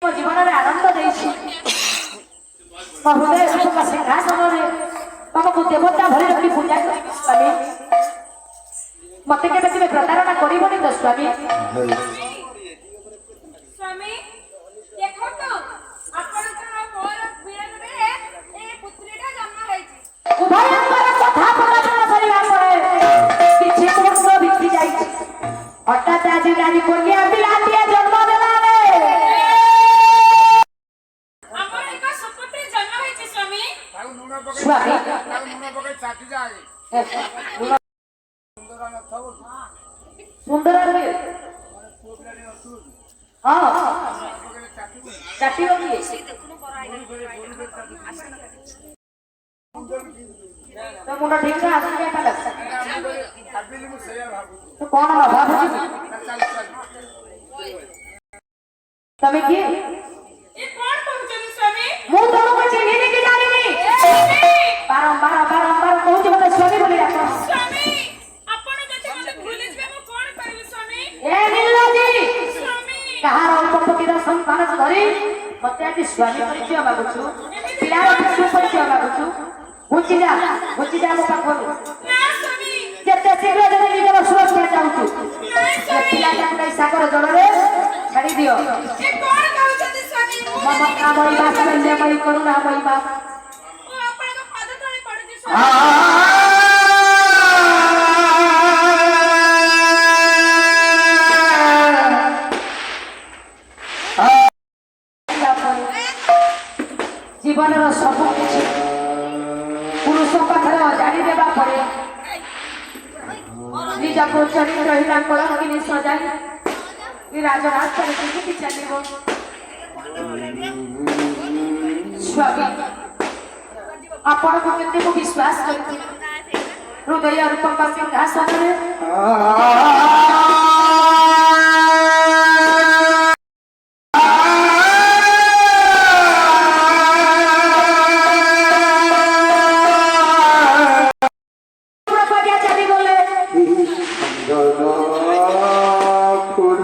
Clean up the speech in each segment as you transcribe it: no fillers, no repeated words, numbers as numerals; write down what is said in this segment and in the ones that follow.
জীবনের আনন্দ ଦେଇছি ମୋ ହୃଦୟ ସୁଖ ସିଂହାସନରେ ତମକୁ ଦେବତା ଭଳି ରଖି ପୂଜା କରିବି ସ୍ୱାମୀ। ମତେ କେବେ କେବେ ପ୍ରତାରଣା କରିବନି ତ ସ୍ୱାମୀ। ସ୍ୱାମୀ ଦେଖନ୍ତୁ ଆପଣଙ୍କର ମୋର ବିଳନରେ ଏ ପୁତ୍ରୀଟା ଜନ୍ମ ହେଇଛି। ଉଭୟଙ୍କର କଥା ପରାମର୍ଶ ସରିବା ପରେ କିଛି ମୁହୂର୍ତ୍ତ ବିତି ଯାଇଛି। ହଠାତ୍ ଆଜି ରାଜି କନ୍ୟା ପିଲାଟିଏ ଜନ୍ମ ଦେଲାରେ। ଆମର ଏକ ସୁପୁତ୍ରୀ ଜନ୍ମ ହେଇଛି ସ୍ୱାମୀ। ସ୍ୱାମୀ ସୁନ୍ଦର ହଁ ଚାଟିବ କିଏ? तो मुंडा ठीक से आसन के पलक तो कौन है भाभी तमे की ଏ କଣ କହୁଛନ୍ତି ସ୍ୱାମୀ? ମୁଁ ତମକୁ ଚିହ୍ନିନି କି ଜାଣିନି ବାରମ୍ବାର କହୁଛି ମତେ ସ୍ୱାମୀ ବୋଲି ଡାକ। ସ୍ୱାମୀ ଆପଣ ଯଦି ମତେ ଭୁଲି ଯିବେ ମୁଁ କଣ କରିବି ସ୍ୱାମୀ? ଏ ନିଲଜି ସ୍ୱାମୀ କାହାର ଅଳ୍ପପତିର ସନ୍ତାନ ଧରି ମତେ ଆଜି ସ୍ୱାମୀ ପରିଚୟ ମାଗୁଛୁ, ପିଲାର ଶିଶୁ ପରିଚୟ ମାଗୁଛୁ। ଘୁଞ୍ଚି ଯା ମୋ ପାଖରୁ। ନା ସ୍ୱାମୀ ଯେତେ ଶୀଘ୍ର ଯଦି ନିଜର ସୁରକ୍ଷା ଚାହୁଁଛୁ ସେ ସ୍ୱାମୀ ପିଲାଟାକୁ ନେଇ ସାଗର ଜଳରେ ଛାଡ଼ି ଦିଅ। ଏ କଣ କହୁଛନ୍ତି ସ୍ୱାମୀ? ମମତାମୟୀ ବାତ୍ସଲ୍ୟମୟୀ କରୁଣାମୟୀ ମା ମୁଁ ଆପଣଙ୍କ ପାଦ ତଳେ ପଡୁଛି ସ୍ୱାମୀ। ଜୀବନର ସବୁ କିଛି ପୁରୁଷ ପାଖରେ ଜାଣିଦେବା ପରେ ନିଜକୁ ଚରିତ୍ରହୀନା କଳଙ୍କିନୀ ସଜାଇ ରାଜରାସ୍ତାରେ କେମିତି ଚାଲିବ? ସ୍ୱାମୀ ଆପଣଙ୍କୁ କେତେ ମୁଁ ବିଶ୍ୱାସ କରିଥିଲି ହୃଦୟ ରୂପଙ୍କ ସିଂହାସନରେ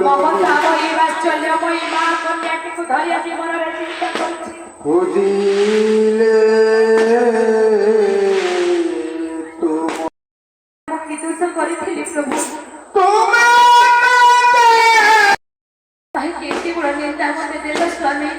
ମମତାମୟୀ ବାତ୍ସଲ୍ୟମୟୀ ମା କନ୍ୟାଟିକୁ ଧରି ଆଜି ମନରେ ଚିନ୍ତା କରୁଛି। ମୁଁ କି ଦୋଷ କରିଥିଲି ପ୍ରଭୁ? କାହିଁକି ଏତେ ବଡ଼ ନିନ୍ଦା ମତେ ଦେଲ ସ୍ୱାମୀ?